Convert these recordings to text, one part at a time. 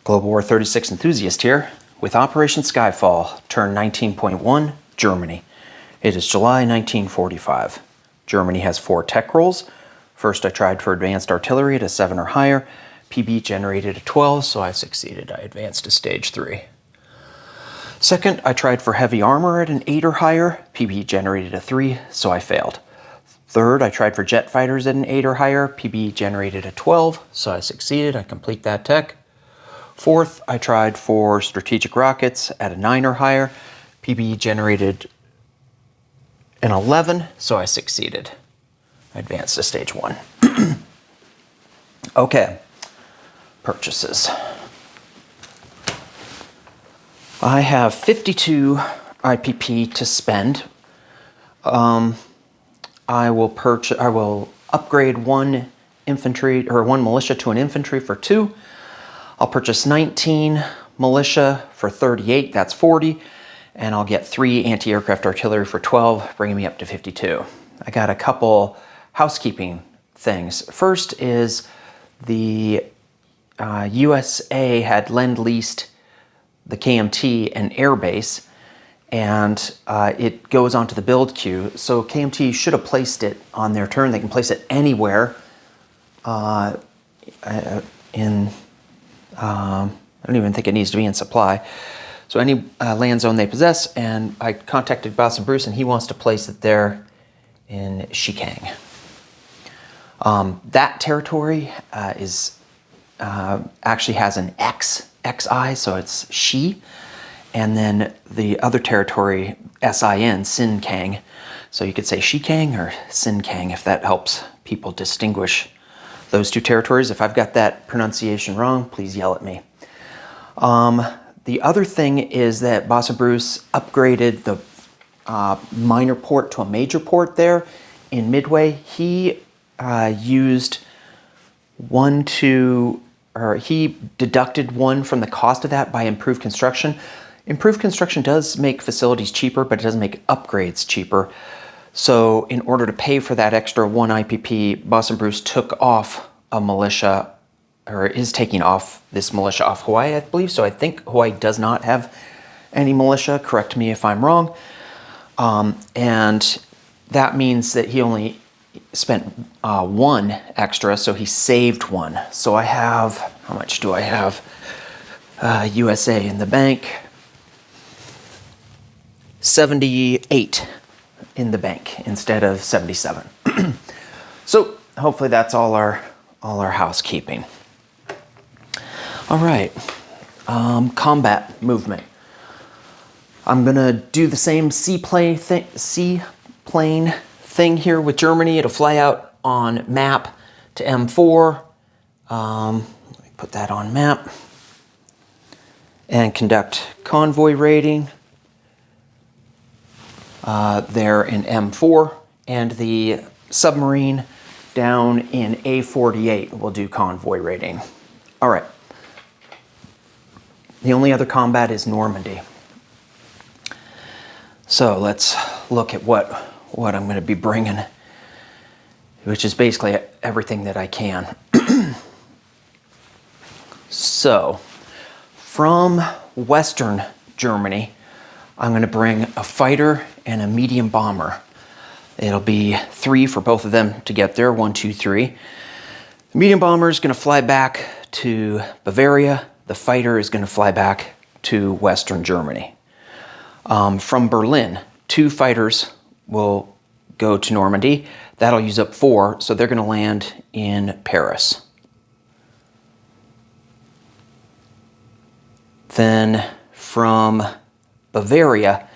Global War 36 enthusiast here with Operation Skyfall, turn 19.1, Germany. It is July 1945. Germany has 4 tech rolls. First I tried for advanced artillery at a 7 or higher. PB generated a 12, so I succeeded. I advanced to stage 3. Second, I tried for heavy armor at an 8 or higher. PB generated a 3, so I failed. Third, I tried for jet fighters at an 8 or higher. PB generated a 12, so I succeeded. I complete that tech. Fourth, I tried for strategic rockets at a 9 or higher. PB generated an 11, so I succeeded. I advanced to stage 1. Okay, purchases. I have 52 IPP to spend. I will upgrade one infantry or one militia to an infantry for 2. I'll purchase 19 militia for 38, that's 40, and I'll get 3 anti-aircraft artillery for 12, bringing me up to 52. I got a couple housekeeping things. First is the USA had lend-leased the KMT an airbase, and it goes onto the build queue. So KMT should have placed it on their turn. They can place it anywhere I don't even think it needs to be in supply. So any land zone they possess, and I contacted Boss and Bruce, and he wants to place it there in Shikang. That territory actually has an XI, so it's Shi, and then the other territory, SIN, Sinkang. So you could say Shikang or Sinkang if that helps people distinguish those two territories. If I've got that pronunciation wrong, please yell at me. The other thing is that Boss and Bruce upgraded the minor port to a major port there in Midway. He he deducted 1 from the cost of that by improved construction. Improved construction does make facilities cheaper, but it doesn't make upgrades cheaper. So in order to pay for that extra 1 IPP, Boss and Bruce took off a militia, or is taking off this militia off Hawaii, I believe. So I think Hawaii does not have any militia. Correct me if I'm wrong. And that means that he only spent 1 extra, so he saved 1. So I have, how much do I have? USA in the bank. 78 in the bank instead of 77. So hopefully that's all our housekeeping. All right, combat movement. I'm gonna do the same seaplane thing here with Germany. It'll fly out on map to M4. Let me put that on map and conduct convoy raiding there in M4, and the submarine down in A48 will do convoy raiding. All right. The only other combat is Normandy. So let's look at what I'm going to be bringing, which is basically everything that I can. So from Western Germany, I'm going to bring a fighter and a medium bomber. It'll be 3 for both of them to get there, 1, 2, 3. The medium bomber is going to fly back to Bavaria. The fighter is going to fly back to Western Germany. From Berlin, 2 fighters will go to Normandy. That'll use up 4, so they're going to land in Paris. Then from Bavaria,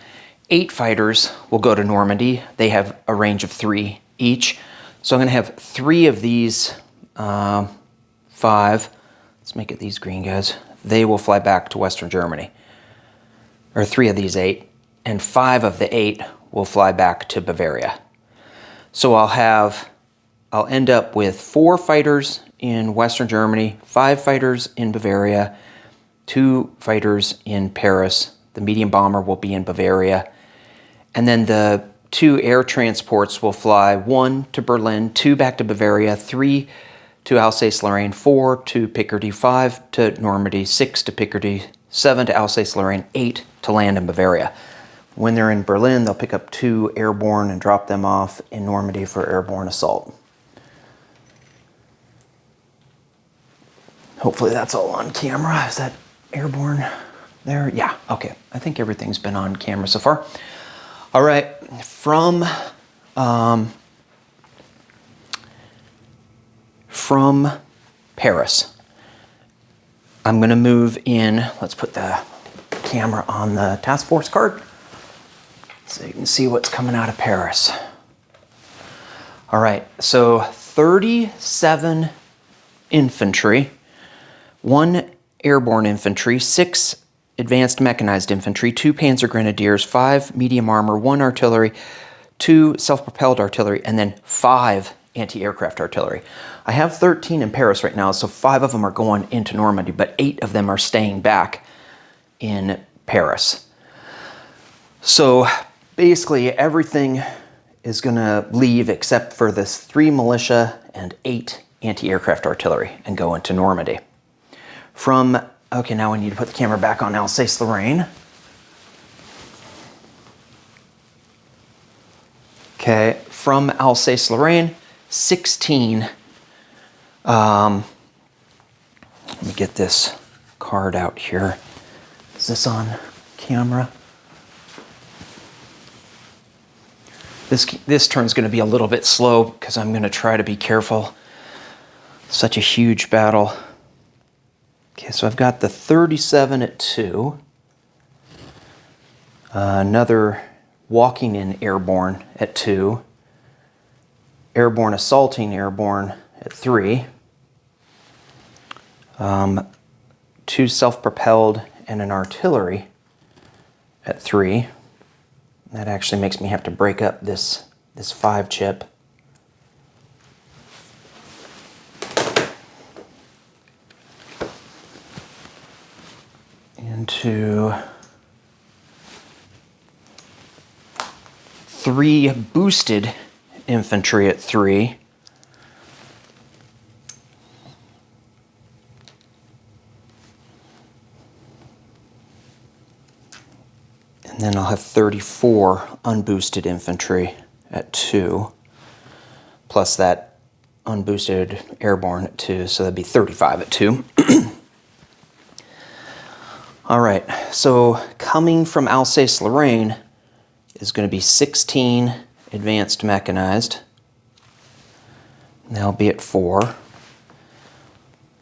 8 fighters will go to Normandy. They have a range of 3 each. So I'm going to have 3 of these 5. Let's make it these green guys. They will fly back to Western Germany. Or 3 of these 8. And 5 of the 8 will fly back to Bavaria. So I'll end up with 4 fighters in Western Germany, 5 fighters in Bavaria, 2 fighters in Paris. The medium bomber will be in Bavaria. And then the 2 air transports will fly 1 to Berlin, 2 back to Bavaria, 3 to Alsace-Lorraine, 4 to Picardy, 5 to Normandy, 6 to Picardy, 7 to Alsace-Lorraine, 8 to land in Bavaria. When they're in Berlin, they'll pick up 2 airborne and drop them off in Normandy for airborne assault. Hopefully that's all on camera. Is that airborne there? Yeah, okay. I think everything's been on camera so far. All right, from Paris, I'm gonna move in. Let's put the camera on the task force card so you can see what's coming out of Paris. All right, so 37 infantry, 1 airborne infantry, 6 advanced mechanized infantry, 2 panzer grenadiers, 5 medium armor, 1 artillery, 2 self-propelled artillery, and then 5 anti-aircraft artillery. I have 13 in Paris right now, so 5 of them are going into Normandy, but 8 of them are staying back in Paris. So basically everything is gonna leave except for this 3 militia and 8 anti-aircraft artillery and go into Normandy. Okay, now we need to put the camera back on Alsace-Lorraine. Okay, from Alsace-Lorraine, 16, let me get this card out here. Is this on camera? This turn's going to be a little bit slow because I'm going to try to be careful. Such a huge battle. Okay, so I've got the 37 at 2. Another walking in airborne at 2. Airborne assaulting airborne at 3. 2 self-propelled and an artillery at 3. That actually makes me have to break up this 5 chip. Into 3 boosted infantry at 3. And then I'll have 34 unboosted infantry at 2, plus that unboosted airborne at 2, so that'd be 35 at 2. All right, so coming from Alsace-Lorraine is going to be 16 advanced mechanized. They'll be at 4.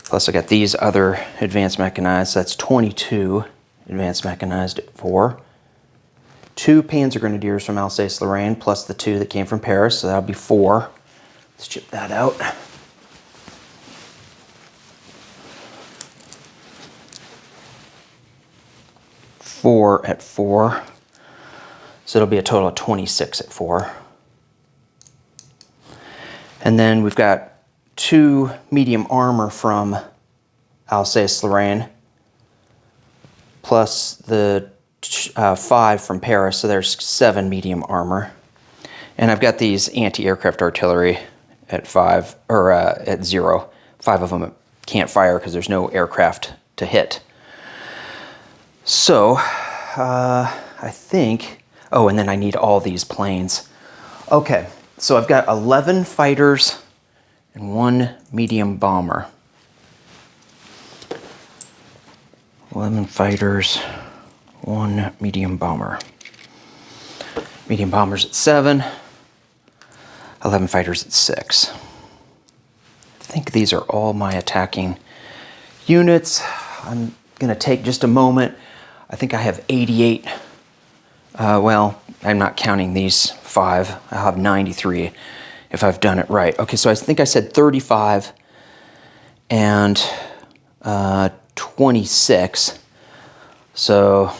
Plus I got these other advanced mechanized, so that's 22 advanced mechanized at 4. 2 panzer grenadiers from Alsace-Lorraine, plus the 2 that came from Paris, so that'll be 4. Let's chip that out. Four at 4. So it'll be a total of 26 at 4. And then we've got 2 medium armor from Alsace-Lorraine, plus the 5 from Paris, so there's 7 medium armor. And I've got these anti-aircraft artillery at 5, or at 0. 5 of them can't fire because there's no aircraft to hit. So, I think, oh, and then I need all these planes. Okay, so I've got 11 fighters and 1 medium bomber. 11 fighters, 1 medium bomber. Medium bombers at 7, 11 fighters at 6. I think these are all my attacking units. I'm gonna take just a moment. I think I have 88, well, I'm not counting these 5. I'll have 93 if I've done it right. Okay, so I think I said 35 and 26. So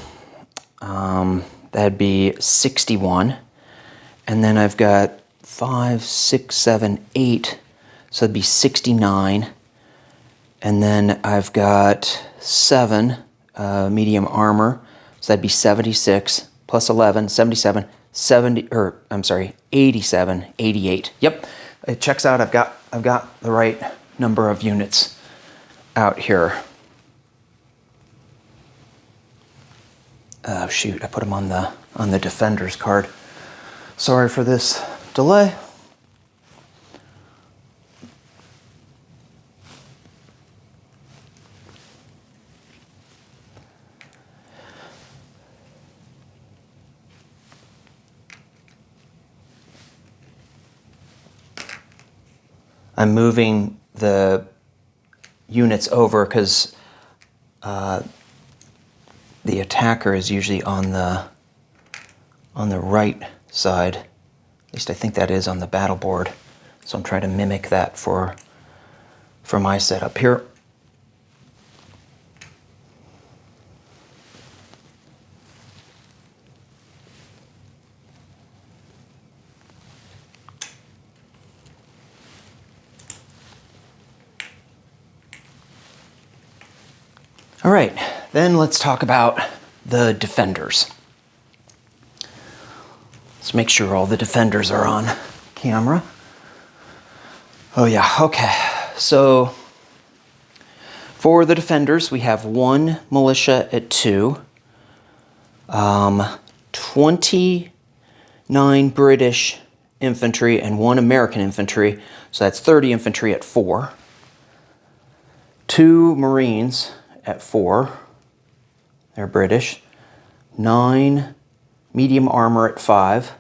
that'd be 61. And then I've got 5, 6, 7, 8. So that'd be 69. And then I've got 7 medium armor. So that'd be 76 plus 11, 77, 70, or I'm sorry, 87, 88. Yep, it checks out. I've got the right number of units out here. Oh shoot, I put them on the Defenders card. Sorry for this delay. I'm moving the units over because the attacker is usually on the right side. At least I think that is on the battle board. So I'm trying to mimic that for my setup here. All right, then let's talk about the Defenders. Let's make sure all the Defenders are on camera. Oh yeah, okay. So for the Defenders, we have 1 militia at 2, 29 British infantry and 1 American infantry, so that's 30 infantry at 4, 2 Marines at 4, they're British, 9 medium armor at 5,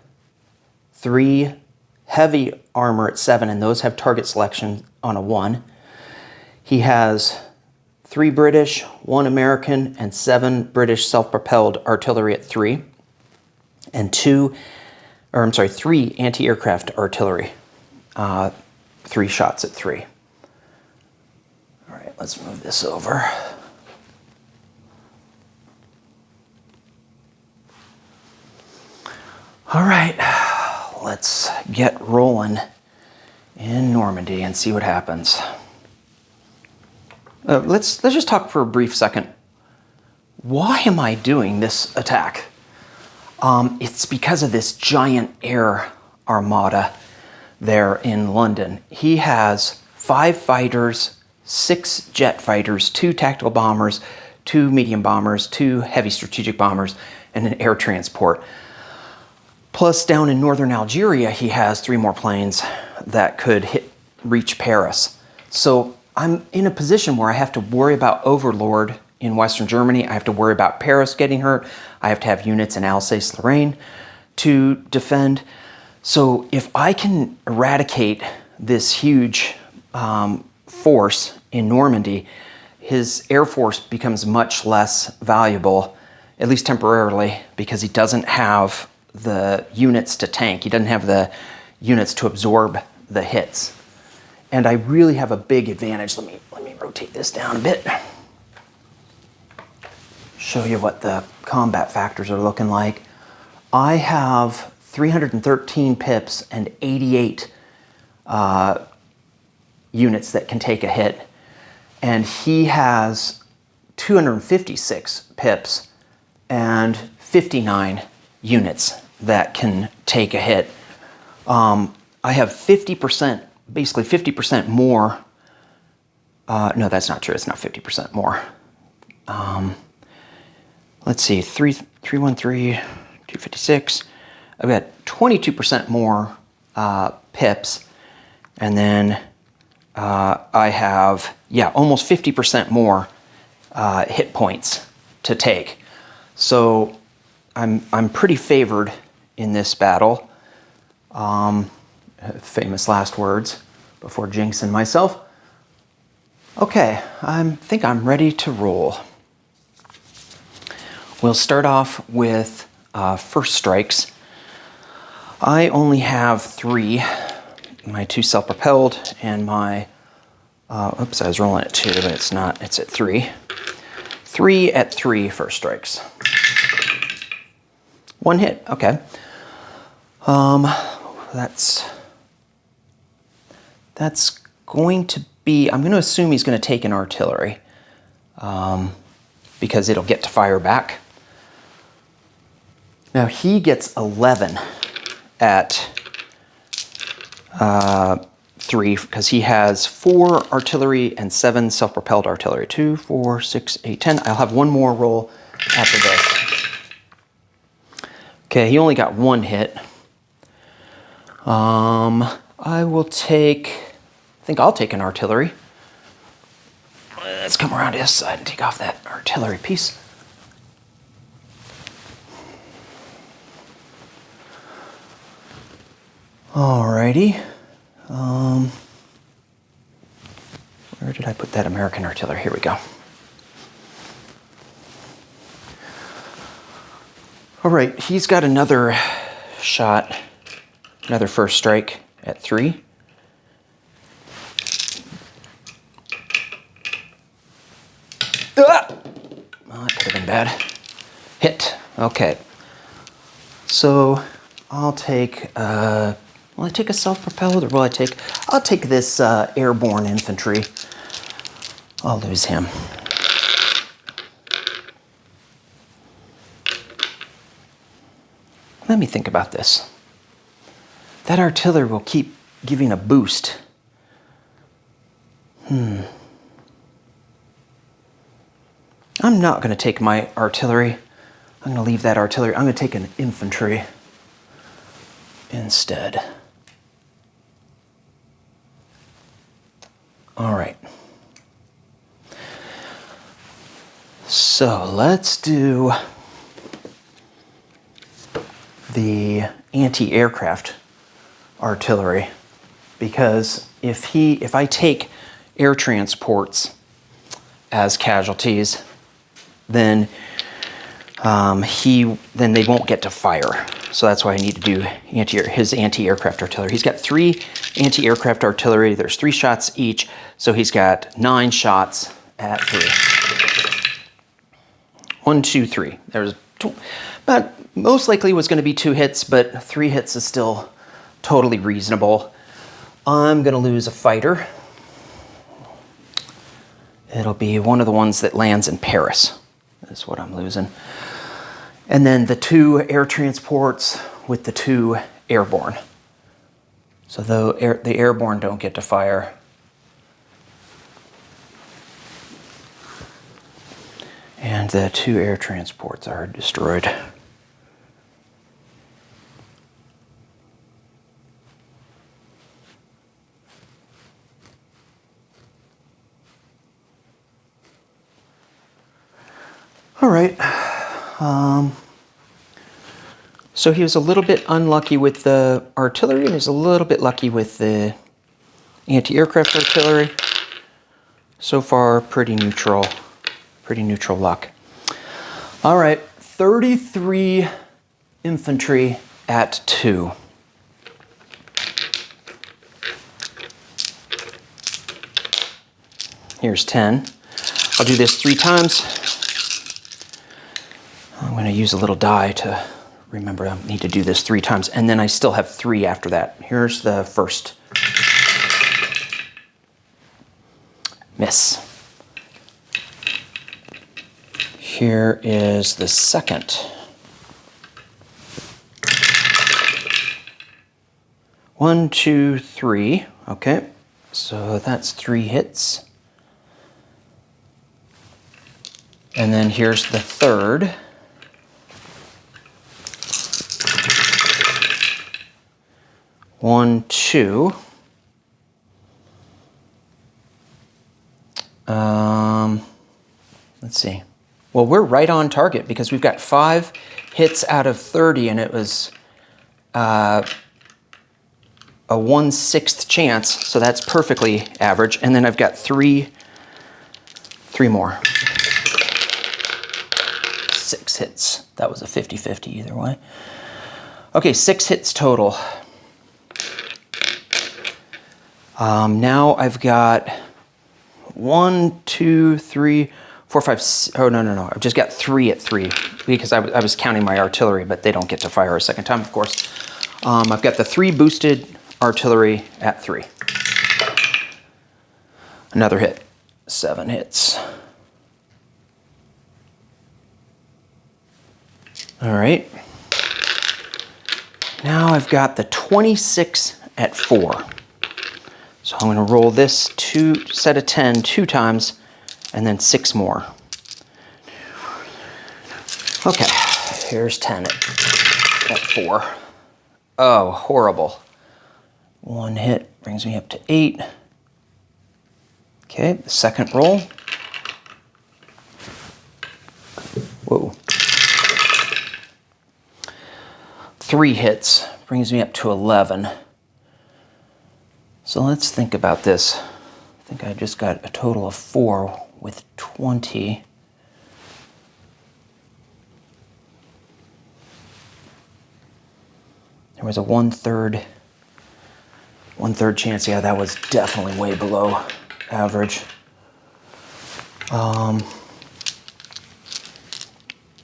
3 heavy armor at 7, and those have target selection on a 1. He has 3 British, 1 American, and 7 British self-propelled artillery at 3, and 3 anti-aircraft artillery, 3 shots at 3. All right, let's move this over. All right, let's get rolling in Normandy and see what happens. Let's just talk for a brief second. Why am I doing this attack? It's because of this giant air armada there in London. He has 5 fighters, 6 jet fighters, 2 tactical bombers, 2 medium bombers, 2 heavy strategic bombers, and an air transport. Plus, down in northern Algeria, he has 3 more planes that could reach Paris. So I'm in a position where I have to worry about Overlord in Western Germany. I have to worry about Paris getting hurt. I have to have units in Alsace-Lorraine to defend. So if I can eradicate this huge force in Normandy, his air force becomes much less valuable, at least temporarily, because he doesn't have the units to tank. He doesn't have the units to absorb the hits. And I really have a big advantage. Let me rotate this down a bit. Show you what the combat factors are looking like. I have 313 pips and 88 units that can take a hit. And he has 256 pips and 59 units that can take a hit. I have 50%, basically 50% more. No, that's not true. It's not 50% more. Let's see, 313, 256. I've got 22% more pips. And then I have, almost 50% more hit points to take. So I'm pretty favored in this battle. Famous last words before jinxing myself. Okay, I think I'm ready to roll. We'll start off with first strikes. I only have 3, my 2 self-propelled and my, oops, I was rolling at 2, but it's not, it's at 3. 3 at 3 first strikes. 1 hit, okay. That's going to be, I'm going to assume he's going to take an artillery because it'll get to fire back. Now he gets 11 at 3 because he has 4 artillery and 7 self-propelled artillery. 2, 4, 6, 8, 10. I'll have one more roll after this. Okay, he only got 1 hit. I will take, I think I'll take an artillery. Let's come around to this side and take off that artillery piece. Alrighty. Where did I put that American artillery? Here we go. Alright, he's got another shot, another first strike at 3. Ah! Oh, that could have been bad. Hit. Okay. So I'll take, will I take a self-propelled or will I take, I'll take this airborne infantry. I'll lose him. Let me think about this. That artillery will keep giving a boost. I'm not going to take my artillery. I'm going to leave that artillery. I'm going to take an infantry instead. All right. So let's do the anti-aircraft artillery, because if I take air transports as casualties, then then they won't get to fire. So that's why I need to do his anti-aircraft artillery. He's got 3 anti-aircraft artillery. There's 3 shots each, so he's got 9 shots at 3. 1, 2, 3. There's 2, but most likely was going to be 2 hits, but 3 hits is still totally reasonable. I'm going to lose a fighter. It'll be one of the ones that lands in Paris. That's what I'm losing. And then the 2 air transports with the 2 airborne. So the airborne don't get to fire. And the 2 air transports are destroyed. All right. So he was a little bit unlucky with the artillery, and he's a little bit lucky with the anti-aircraft artillery. So far, pretty neutral luck. All right, 33 infantry at 2. Here's 10. I'll do this 3 times. I'm going to use a little die to remember I need to do this 3 times, and then I still have 3 after that. Here's the first. Miss. Here is the second. 1, 2, 3. Okay, so that's 3 hits. And then here's the third. 1, 2. Let's see. Well, we're right on target because we've got 5 hits out of 30, and it was a 1/6 chance, so that's perfectly average. And then I've got 3 more. 6 hits. That was a 50-50 either way. Okay, 6 hits total. Now I've got 1, 2, 3, 4, 5, oh, no. I've just got 3 at 3 because I was counting my artillery, but they don't get to fire a second time, of course. I've got the 3 boosted artillery at 3. Another hit. 7 hits. All right. Now I've got the 26 at 4. So I'm going to roll this set of 10 2 times, and then 6 more. Okay, here's 10 at 4. Oh, horrible. 1 hit brings me up to 8. Okay, the second roll. Whoa. 3 hits brings me up to 11. So let's think about this. I think I just got a total of 4 with 20. There was a one-third chance. Yeah, that was definitely way below average. And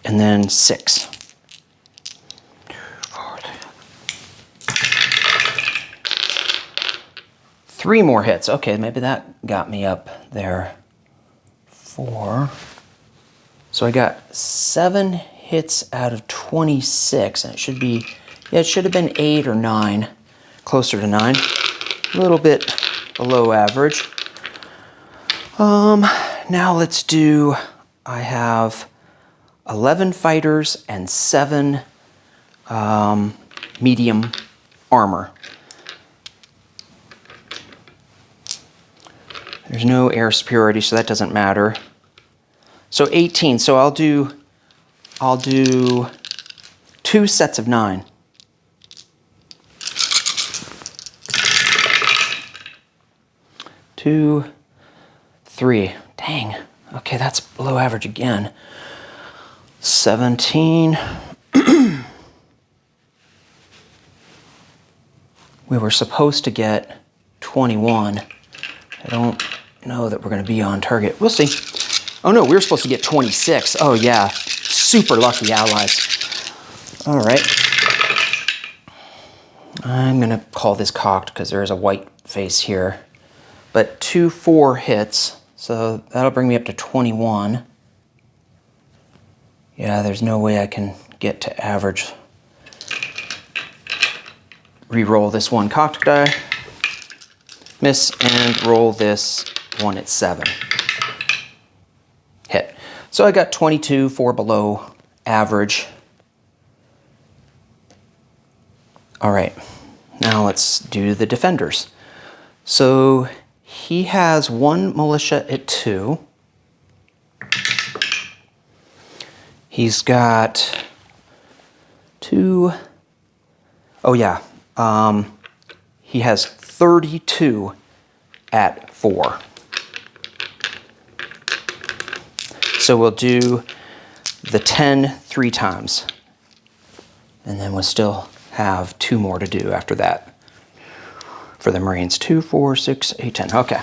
then 6. 3 more hits. Okay, maybe that got me up there. 4. So I got 7 hits out of 26, and it should be, yeah, it should have been 8 or 9, closer to 9. A little bit below average. Now let's do, I have 11 fighters and 7 medium armor. There's no air superiority, so that doesn't matter. So 18. So I'll do 2 sets of 9. Two, 3. Dang. Okay, that's below average again. 17. We were supposed to get 21. I don't know that we're going to be on target. We'll see. Oh no, we were supposed to get 26. Oh yeah, super lucky allies. All right. I'm going to call this cocked because there is a white face here. But 2 4 hits, so that'll bring me up to 21. Yeah, there's no way I can get to average. Re-roll this one cocked die. Miss, and roll this one at 7. Hit. So I got 22, 4 below average. All right, now let's do the defenders. So he has 1 militia at 2. He's got 2. Oh yeah, he has 32 at 4. So we'll do the 10 3 times. And then we'll still have 2 more to do after that. For the Marines, 2, 4, 6, 8, 10. Okay.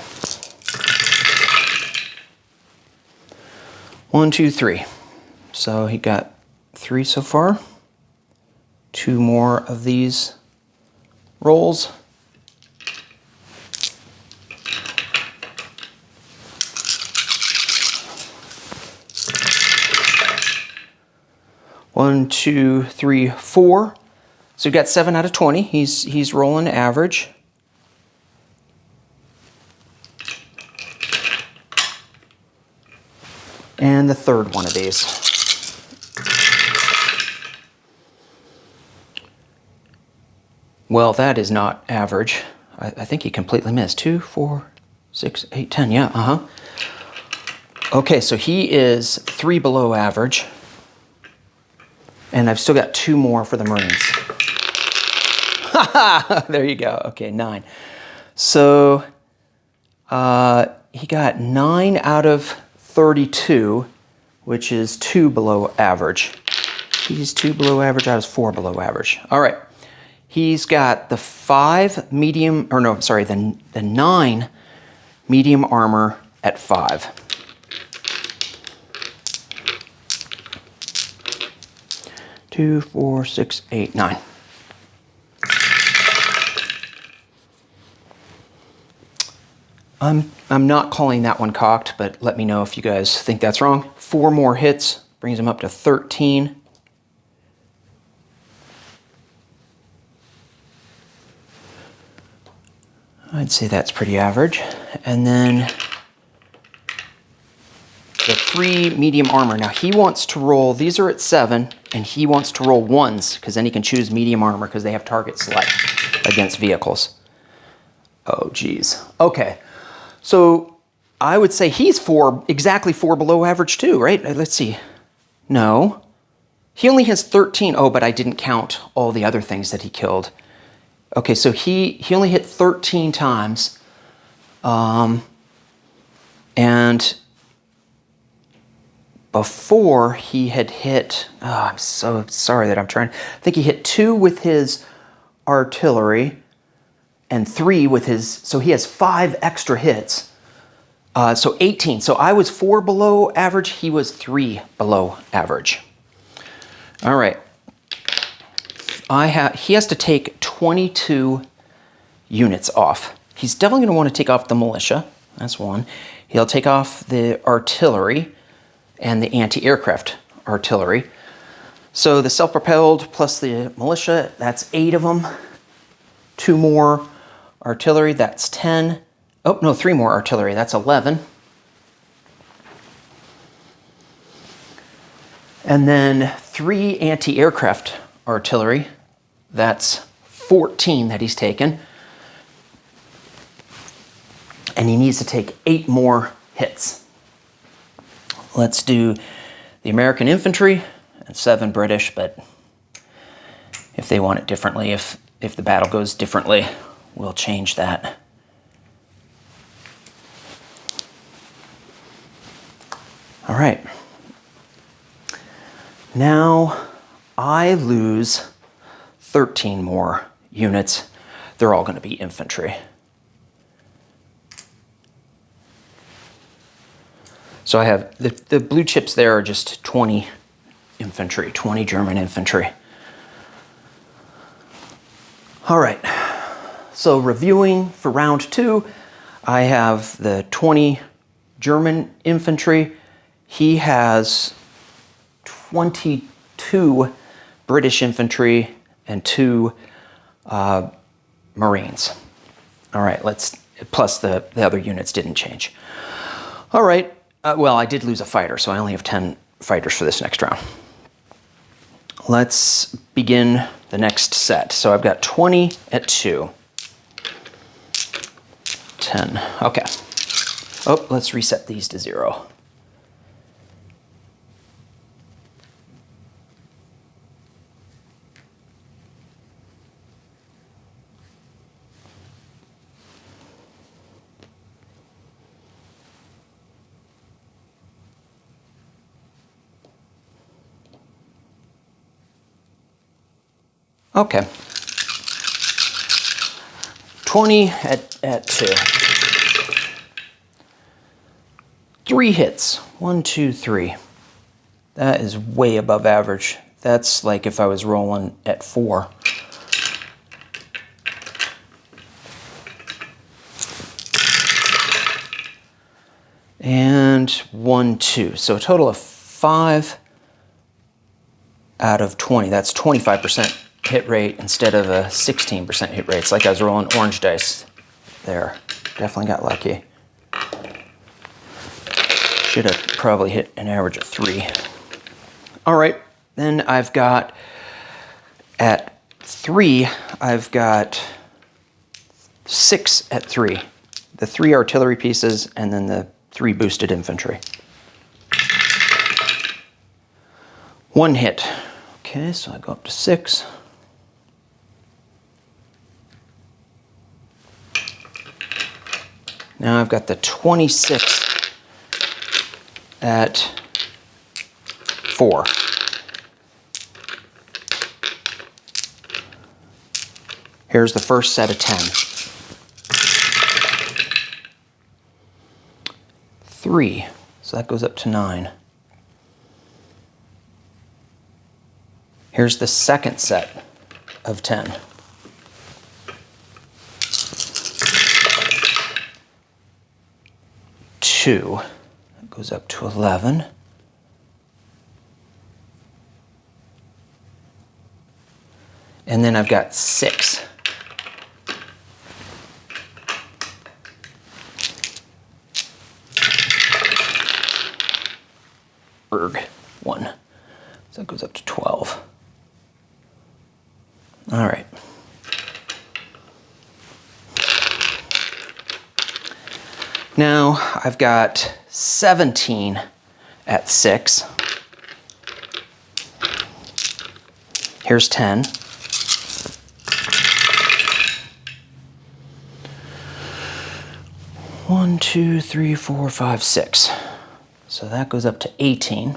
1, 2, 3. So he got 3 so far. 2 more of these rolls. One, 2, 3, 4. So we've got 7 out of 20. He's rolling average. And the third one of these. Well, that is not average. I think he completely missed. 2, 4, 6, 8, 10. Yeah, Okay, so he is 3 below average. And I've still got 2 more for the Marines. There you go. Okay, 9. So he got 9 out of 32, which is 2 below average. He's 2 below average. I was 4 below average. All right. He's got the 5 medium, or no, sorry, the 9 medium armor at 5. Two, 4, 6, 8, 9. I'm not calling that one cocked, but let me know if you guys think that's wrong. 4 more hits brings him up to 13. I'd say that's pretty average. And then the 3 medium armor. Now he wants to roll, these are at 7, and he wants to roll 1s, because then he can choose medium armor, because they have target select against vehicles. Oh, geez. Okay. So I would say he's exactly 4 below average too, right? Let's see. No. He only has 13. Oh, but I didn't count all the other things that he killed. Okay, so he only hit 13 times. And before he had hit, oh, I'm so sorry that I think he hit 2 with his artillery and 3 with his, so he has 5 extra hits. So 18. So I was 4 below average, he was 3 below average. All right. He has to take 22 units off. He's definitely going to want to take off the militia. That's 1. He'll take off the artillery and the anti-aircraft artillery. So the self-propelled plus the militia, that's 8 of them. 2 more artillery, that's 10. Oh, no, 3 more artillery, that's 11. And then 3 anti-aircraft artillery, that's 14 that he's taken. And he needs to take 8 more hits. Let's do the American infantry and 7 British, but if they want it differently, if the battle goes differently, we'll change that. All right. Now I lose 13 more units. They're all going to be infantry. So I have the blue chips there are just 20 infantry, 20 German infantry. All right, so reviewing for round 2, I have the 20 German infantry. He has 22 British infantry and 2 Marines. All right, plus the other units didn't change. All right. Well, I did lose a fighter, so I only have 10 fighters for this next round. Let's begin the next set. So I've got 20 at 2. 10. Okay. Oh, let's reset these to 0. Okay. 20 at 2. 3 hits. 1, 2, 3. That is way above average. That's like if I was rolling at 4. And 1, 2. So a total of 5 out of 20. That's 25% hit rate instead of a 16% hit rate. It's like I was rolling orange dice there. Definitely got lucky. Should have probably hit an average of 3. All right, then I've got at 3, I've got 6 at 3. The 3 artillery pieces and then the 3 boosted infantry. 1 hit. Okay, so I go up to 6. Now I've got the 26 at 4. Here's the first set of 10. 3, so that goes up to 9. Here's the second set of 10. 2, that goes up to 11. And then I've got 6. erg 1. So that goes up to 12. All right. Now I've got 17 at 6. Here's 10. One, two, three, four, five, 6. So that goes up to 18.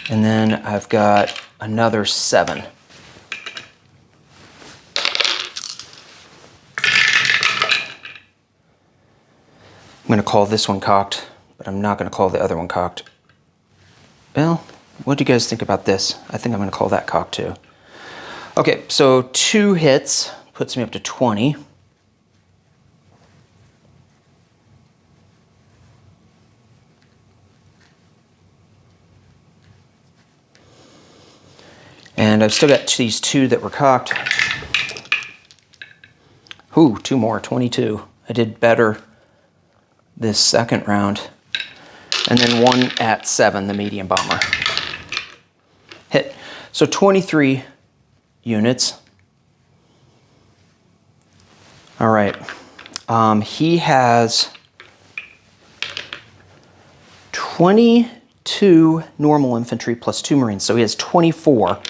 And then I've got another 7. I'm going to call this one cocked, but I'm not going to call the other one cocked. Well, what do you guys think about this? I think I'm going to call that cocked too. Okay, so 2 hits puts me up to 20. And I've still got these 2 that were cocked. Ooh, 2 more, 22. I did better this second round. And then 1 at 7, the medium bomber. Hit. So 23 units. All right. He has 22 normal infantry plus 2 Marines. So he has 24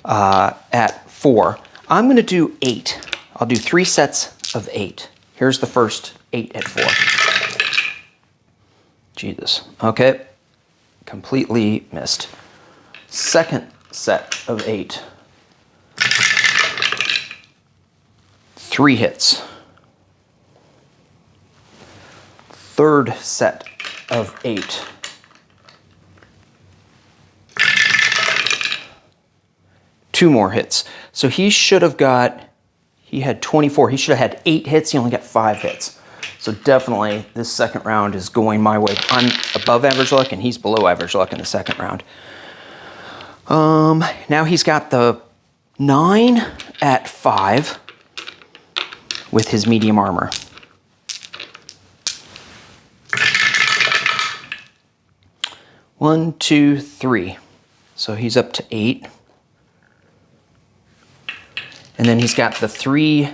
at 4. I'm going to do 8. I'll do 3 sets of 8. Here's the first 8 at 4. Jesus. Okay. Completely missed. Second set of 8. 3 hits. Third set of 8. 2 more hits. So he should have got, he had 24. He should have had 8 hits. He only got 5 hits. So definitely this second round is going my way. I'm above average luck and he's below average luck in the second round. Now he's got the 9 at 5 with his medium armor. One, two, 3. So he's up to 8. And then he's got the 3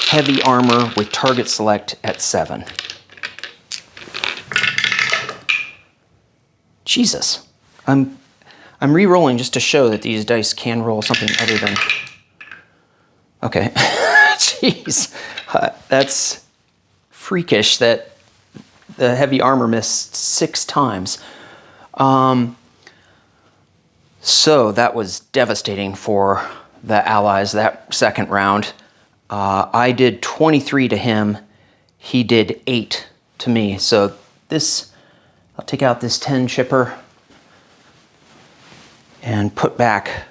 heavy armor with target select at 7. Jesus. I'm re-rolling just to show that these dice can roll something other than... Okay. Jeez. That's freakish that the heavy armor missed 6 times. So that was devastating for the Allies that second round. I did 23 to him. He did 8 to me. So this, I'll take out this 10 chipper and put back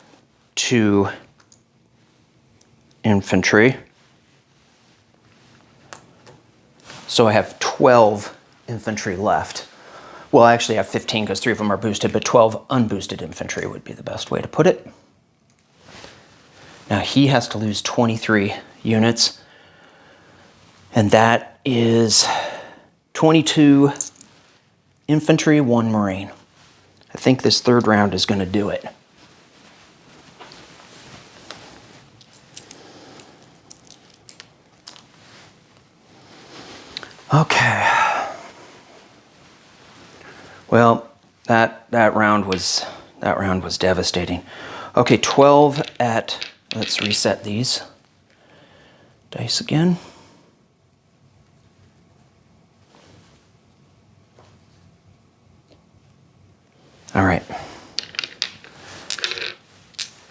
2 infantry. So I have 12 infantry left. Well, I actually have 15 because 3 of them are boosted, but 12 unboosted infantry would be the best way to put it. Now he has to lose 23 units, and that is 22 infantry, 1 Marine. I think this third round is going to do it. Okay. Well, that round was devastating. Okay, 12 at, let's reset these dice again. All right.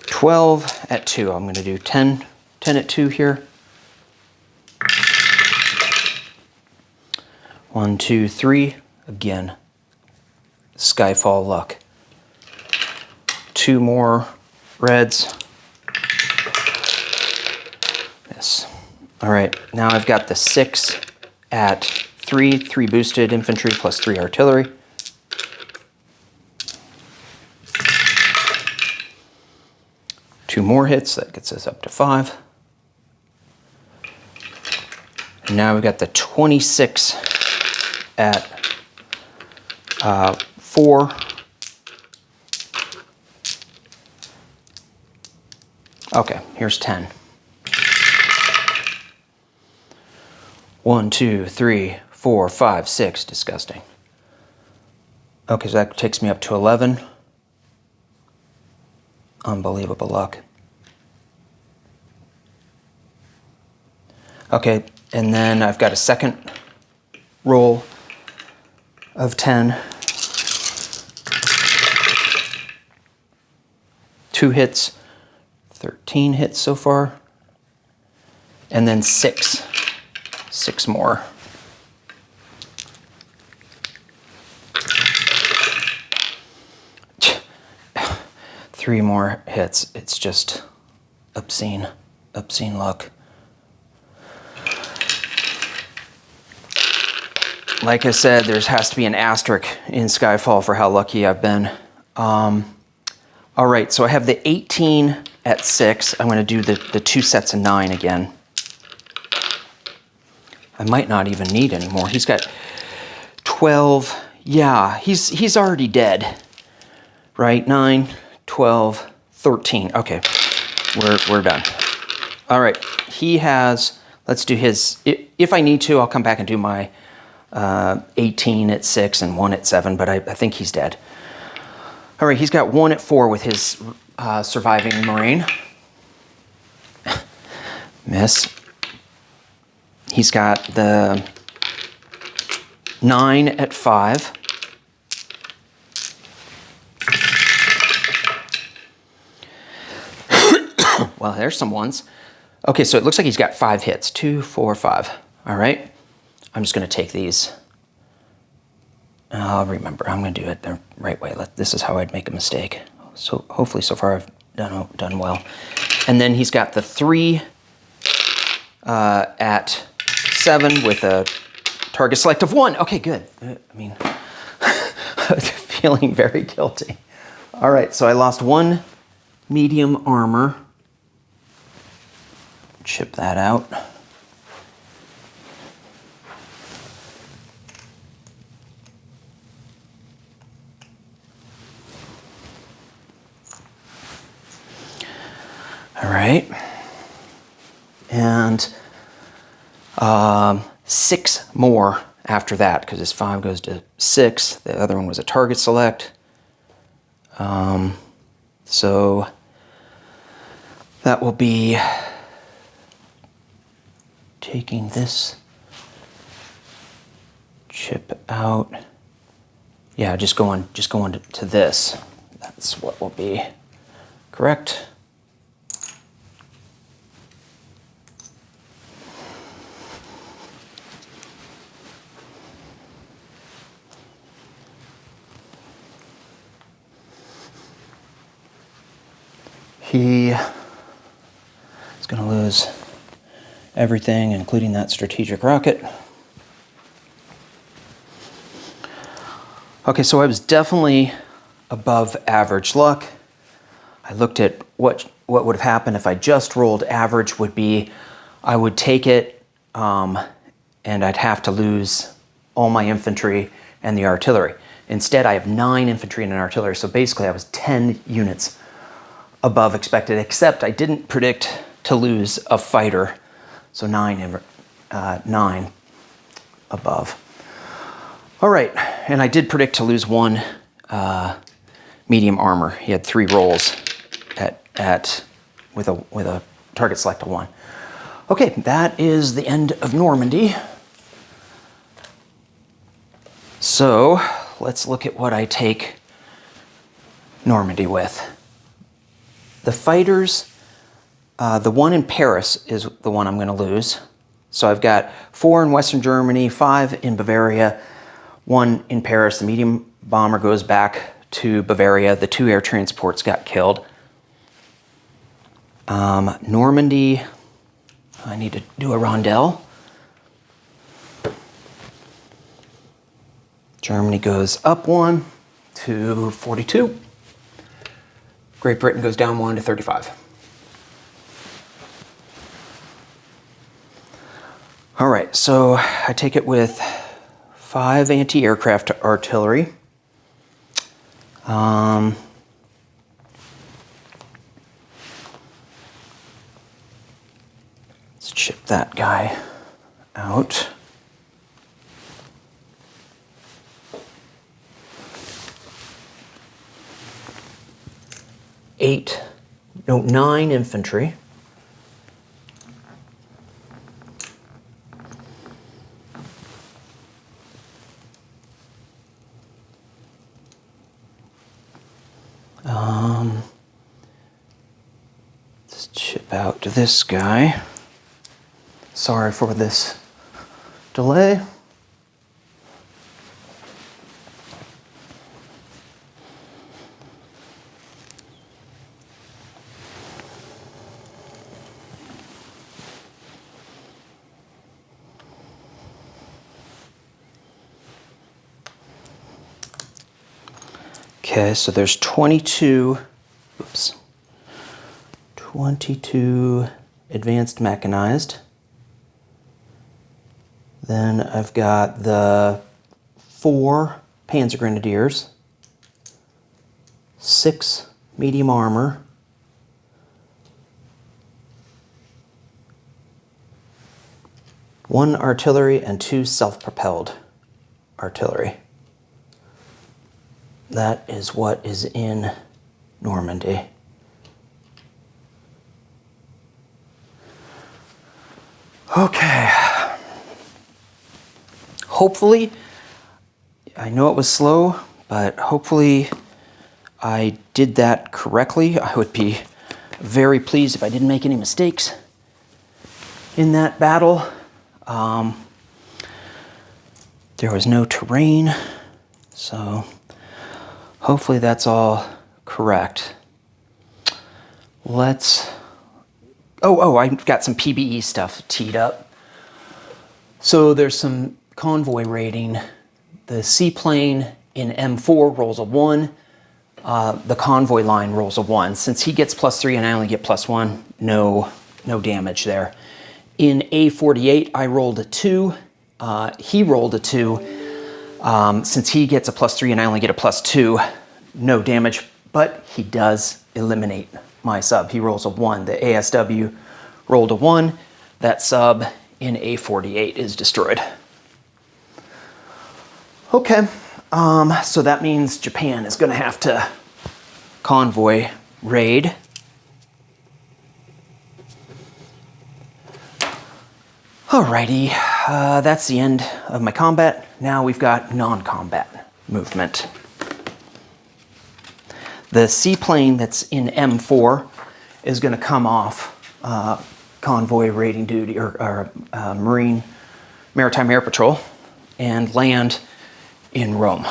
12 at 2. I'm going to do 10 at 2 here. 1, 2, 3. Again, Skyfall luck. 2 more reds. Yes. All right, now I've got the 6 at 3, 3 boosted infantry plus 3 artillery. Two more hits, that gets us up to 5. And now we've got the 26 at 4. Okay, here's 10. 1, 2, 3, 4, 5, 6. Disgusting. Okay, so that takes me up to 11. Unbelievable luck. Okay, and then I've got a second roll of 10. 2 hits, 13 hits so far. And then 6. 6 more. Three more hits. It's just obscene luck. Like I said, there has to be an asterisk in Skyfall for how lucky I've been. All right, so I have the 18 at 6. I'm going to do the 2 sets of 9 again. I might not even need any more. He's got 12. Yeah, he's already dead. Right? 9, 12, 13. Okay, we're done. All right, he has, let's do his, if I need to, I'll come back and do my 18 at 6 and 1 at 7, but I think he's dead. All right, he's got 1 at 4 with his surviving Marine. Miss. He's got the 9 at 5. Well, there's some ones. Okay, so it looks like he's got 5 hits. 2, 4, 5. All right. I'm just going to take these. I'll remember. I'm going to do it the right way. This is how I'd make a mistake. So hopefully so far I've done well. And then he's got the 3 at 7 with a target select of 1. Okay, good. I mean, feeling very guilty. All right, so I lost 1 medium armor. Chip that out. All right. And 6 more after that, because his 5 goes to 6. The other one was a target select. So that will be taking this chip out. Yeah, just going to this. That's what will be correct. He is going to lose everything, including that strategic rocket. Okay, so I was definitely above average luck. I looked at what would have happened if I just rolled average. Would be I would take it and I'd have to lose all my infantry and the artillery. Instead, I have 9 infantry and an artillery, so basically I was 10 units above expected, except I didn't predict to lose a fighter, so 9 above. All right, and I did predict to lose 1 medium armor. He had 3 rolls with a target select of 1. Okay, that is the end of Normandy. So let's look at what I take Normandy with. The fighters, the one in Paris is the one I'm going to lose. So I've got 4 in Western Germany, 5 in Bavaria, 1 in Paris. The medium bomber goes back to Bavaria. The 2 air transports got killed. Normandy, I need to do a rondelle. Germany goes up 1 to 42. Great Britain goes down 1 to 35. All right, so I take it with 5 anti-aircraft artillery, Let's chip that guy out. Nine infantry. Let's chip out to this guy. Sorry for this delay. Okay, so there's 22 advanced mechanized. Then I've got the 4 Panzer Grenadiers, 6 medium armor, 1 artillery, and 2 self-propelled artillery. That is what is in Normandy. Okay. Hopefully, I know it was slow, but hopefully I did that correctly. I would be very pleased if I didn't make any mistakes in that battle. There was no terrain, so hopefully that's all correct. Let's... Oh, I've got some PBE stuff teed up. So there's some convoy rating. The seaplane in M4 rolls a 1. The convoy line rolls a 1. Since he gets +3 and I only get +1, no damage there. In A48, I rolled a 2. He rolled a 2. Since he gets a +3 and I only get a +2, no damage, but he does eliminate my sub. He rolls a 1. The ASW rolled a 1. That sub in A48 is destroyed. Okay, so that means Japan is going to have to convoy raid. Alrighty, that's the end of my combat. Now we've got non-combat movement. The seaplane that's in M4 is going to come off convoy raiding duty or Maritime Air Patrol and land in Rome.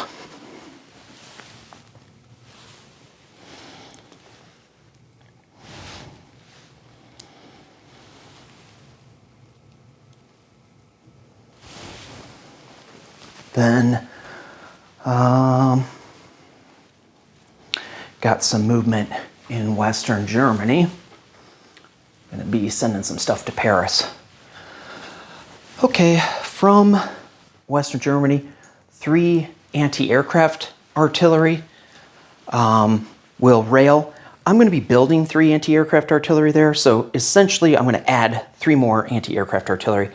Then got some movement in Western Germany. Gonna be sending some stuff to Paris. Okay, from Western Germany, 3 anti-aircraft artillery will rail. I'm going to be building 3 anti-aircraft artillery there, so essentially I'm going to add 3 more anti-aircraft artillery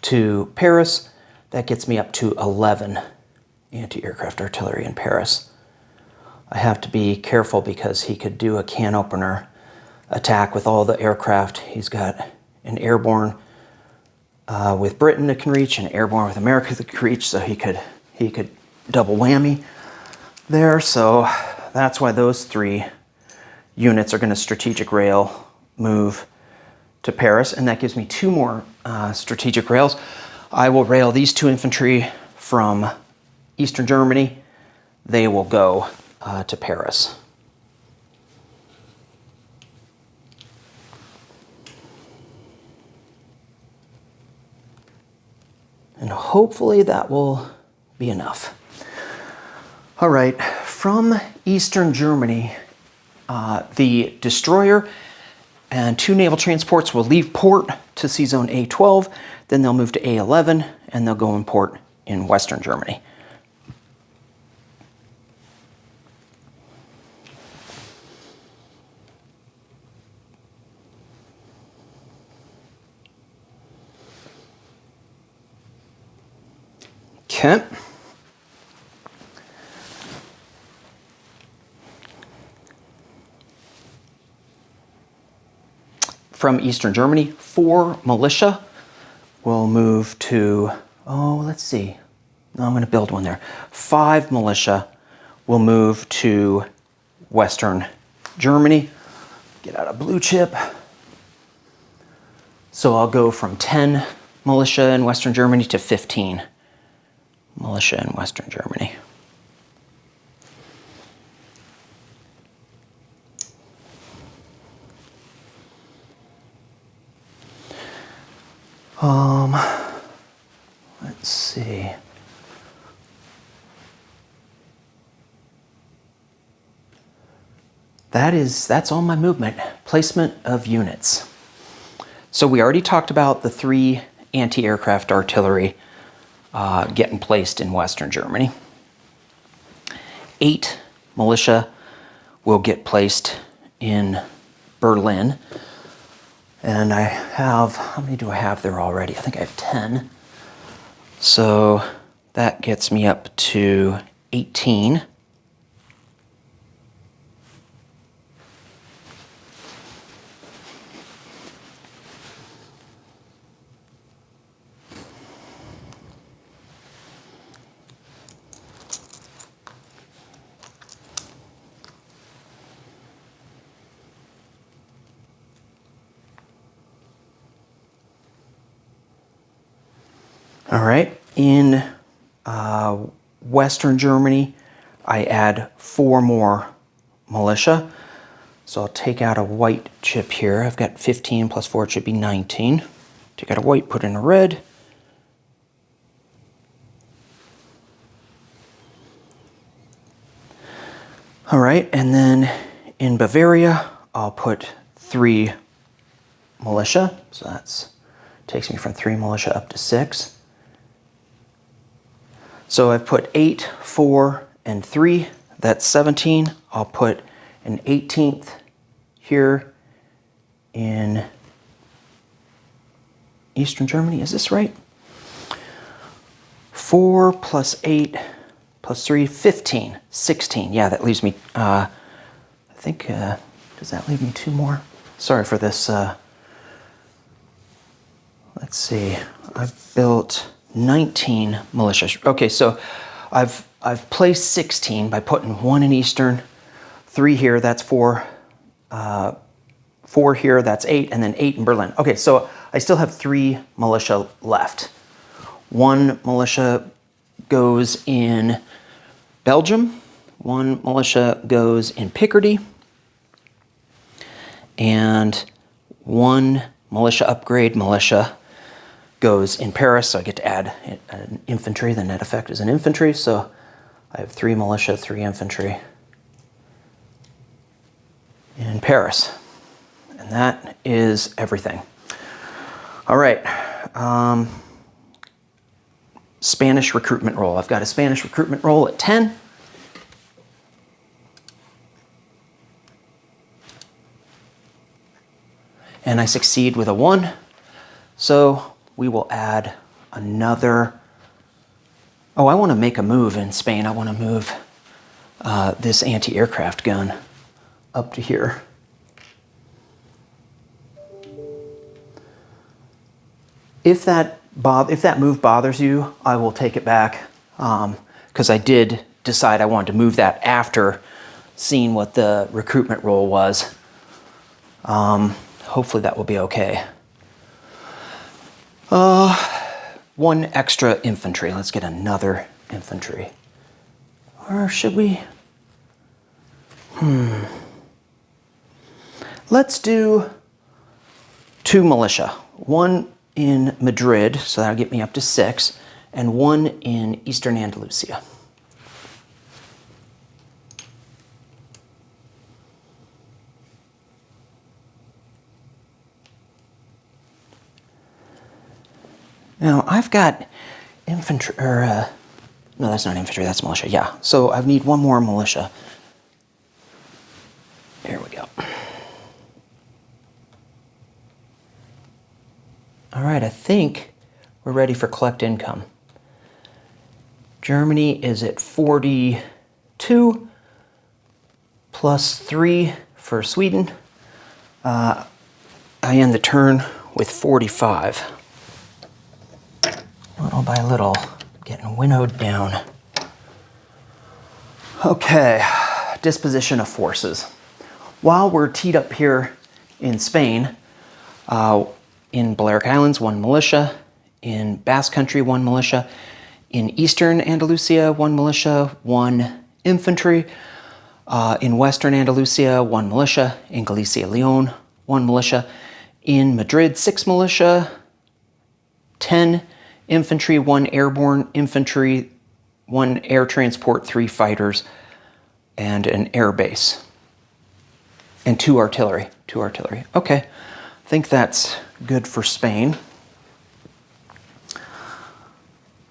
to Paris. That gets me up to 11 anti-aircraft artillery in Paris. I have to be careful because he could do a can opener attack with all the aircraft. He's got an airborne with Britain that can reach, and airborne with America that can reach, so he could double whammy there. So that's why those 3 units are going to strategic rail move to Paris, and that gives me 2 more strategic rails. I will rail these 2 infantry from Eastern Germany. They will go to Paris. And hopefully that will be enough. All right, from Eastern Germany, the destroyer and 2 naval transports will leave port to Sea Zone A12, then they'll move to A11, and they'll go in port in Western Germany. Okay. From Eastern Germany, 4 militia will move to, oh, let's see. No, I'm going to build one there. 5 militia will move to Western Germany. Get out a blue chip. So I'll go from 10 militia in Western Germany to 15 militia in Western Germany. Let's see. That's all my movement. Placement of units. So we already talked about the 3 anti-aircraft artillery getting placed in Western Germany. 8 militia will get placed in Berlin. And I have, how many do I have there already? I think I have 10. So that gets me up to 18. All right, in Western Germany, I add 4 more militia. So I'll take out a white chip here. I've got 15 plus 4, it should be 19. Take out a white, put in a red. All right, and then in Bavaria, I'll put 3 militia. So that takes me from 3 militia up to 6. So I've put 8, 4, and 3. That's 17. I'll put an 18th here in Eastern Germany. Is this right? 4 plus 8 plus 3, 15. 16. Yeah, that leaves me, I think, does that leave me 2 more? Sorry for this. Let's see. I've built 19 militia. Okay, so I've placed 16 by putting 1 in Eastern, 3 here, that's 4, 4 here, that's 8, and then 8 in Berlin. Okay, so I still have 3 militia left. 1 militia goes in Belgium, 1 militia goes in Picardy, and 1 militia upgrade militia goes in Paris, so I get to add an infantry. The net effect is an infantry, so I have 3 militia, 3 infantry in Paris. And that is everything. All right. Spanish recruitment roll. I've got a Spanish recruitment roll at 10. And I succeed with a 1. So we will add another. Oh, I want to make a move in Spain. I want to move this anti-aircraft gun up to here. If that move bothers you, I will take it back, because I did decide I wanted to move that after seeing what the recruitment roll was. Hopefully that will be okay. 1 extra infantry. Let's get another infantry. Or should we? Let's do 2 militia. 1 in Madrid, so that'll get me up to 6, and 1 in Eastern Andalusia. Now, I've got infantry, or, no, that's not infantry, that's militia, yeah. So I need 1 more militia. There we go. All right, I think we're ready for collect income. Germany is at 42, plus 3 for Sweden. I end the turn with 45. Little by little, getting winnowed down. Okay, disposition of forces. While we're teed up here in Spain, in Balearic Islands, 1 militia. In Basque Country, 1 militia. In Eastern Andalusia, 1 militia, 1 infantry. In Western Andalusia, 1 militia. In Galicia, Leon, 1 militia. In Madrid, 6 militia, 10 infantry, 1 airborne infantry, 1 air transport, 3 fighters, and an air base. And 2 artillery. 2 artillery. Okay, I think that's good for Spain.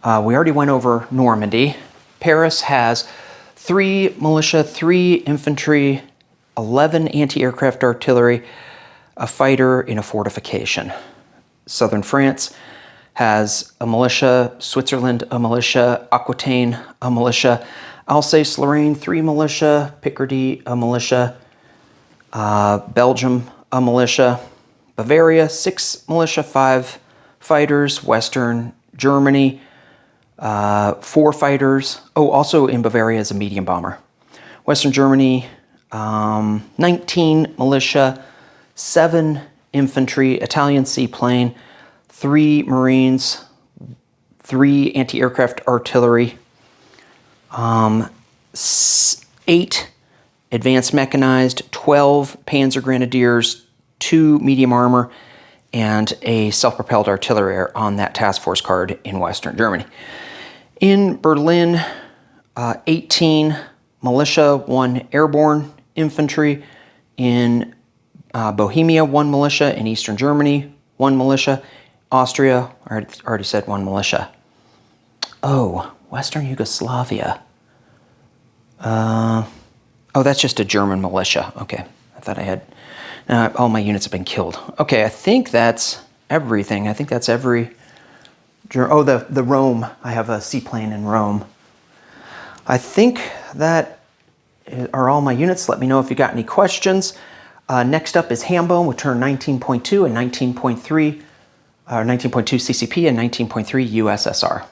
We already went over Normandy. Paris has 3 militia, 3 infantry, 11 anti-aircraft artillery, a fighter in a fortification. Southern France has a militia, Switzerland a militia, Aquitaine a militia, Alsace-Lorraine 3 militia, Picardy a militia, Belgium a militia, Bavaria 6 militia, 5 fighters, Western Germany 4 fighters. Oh, also in Bavaria is a medium bomber. Western Germany 19 militia, 7 infantry, Italian seaplane, 3 Marines, 3 anti-aircraft artillery, 8 advanced mechanized, 12 Panzer Grenadiers, 2 medium armor, and a self-propelled artillery on that task force card in Western Germany. In Berlin, 18 militia, 1 airborne infantry. In Bohemia, 1 militia. In Eastern Germany, 1 militia. Austria, I already said 1 militia. Oh, Western Yugoslavia. Oh, that's just a German militia. Okay, I thought I had... all my units have been killed. Okay, I think that's everything. I think that's every... Oh, the Rome. I have a seaplane in Rome. I think that are all my units. Let me know if you got any questions. Next up is Hambone with turn 19.2 and 19.3, 19.2 CCP and 19.3 USSR.